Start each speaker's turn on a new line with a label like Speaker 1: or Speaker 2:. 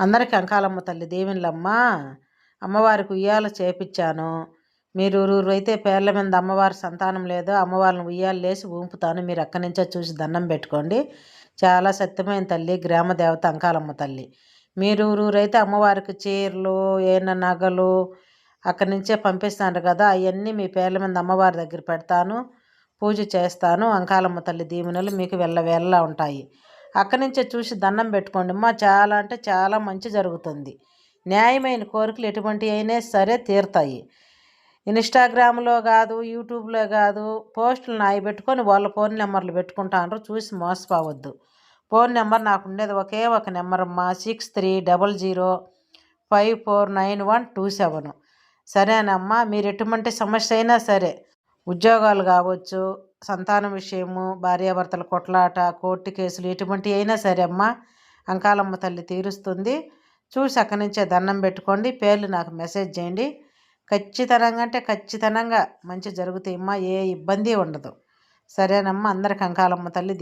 Speaker 1: అందరికి అంకాలమ్మ తల్లి దీవెనలమ్మ. అమ్మవారికి ఉయ్యాల చేపించాను. మీరు అయితే పేర్ల మీద అమ్మవారి సంతానం లేదో అమ్మవారిని ఉయ్యాలు లేసి ఊంపుతాను. మీరు అక్కడి నుంచే చూసి దండం పెట్టుకోండి. చాలా సత్యమైన తల్లి, గ్రామ దేవత అంకాలమ్మ తల్లి. మీరు అయితే అమ్మవారికి చీరలు, ఏమైనా నగలు అక్కడి నుంచే పంపిస్తాను కదా, అవన్నీ మీ పేర్ల మీద అమ్మవారి దగ్గర పెడతాను, పూజ చేస్తాను. అంకాలమ్మ తల్లి దీవెనలు మీకు వెళ్ళ ఉంటాయి. అక్కడి నుంచే చూసి దండం పెట్టుకోండి అమ్మా. చాలా అంటే చాలా మంచి జరుగుతుంది. న్యాయమైన కోరికలు ఎటువంటి అయినా సరే తీరుతాయి. ఇన్స్టాగ్రామ్లో కాదు, యూట్యూబ్లో కాదు, పోస్టులు నాయి పెట్టుకొని వాళ్ళ ఫోన్ నెంబర్లు పెట్టుకుంటాను. చూసి మోసపోవద్దు. ఫోన్ నెంబర్ నాకు ఉండేది ఒకే ఒక నెంబర్ అమ్మా, 6300549127. సరేనమ్మా. మీరు ఎటువంటి సమస్య అయినా సరే, ఉద్యోగాలు కావచ్చు, సంతానం విషయము, భార్యాభర్తల కొట్లాట, కోర్టు కేసులు ఎటువంటి అయినా సరే అమ్మ, అంకాలమ్మ తల్లి తీరుస్తుంది. చూసి అక్కడి నుంచే దండం పెట్టుకోండి. పేర్లు నాకు మెసేజ్ చేయండి. ఖచ్చితంగా అంటే ఖచ్చితంగా మంచి జరుగుతాయమ్మా. ఏ ఇబ్బంది ఉండదు. సరేనమ్మా. అందరికి అంకాలమ్మ తల్లి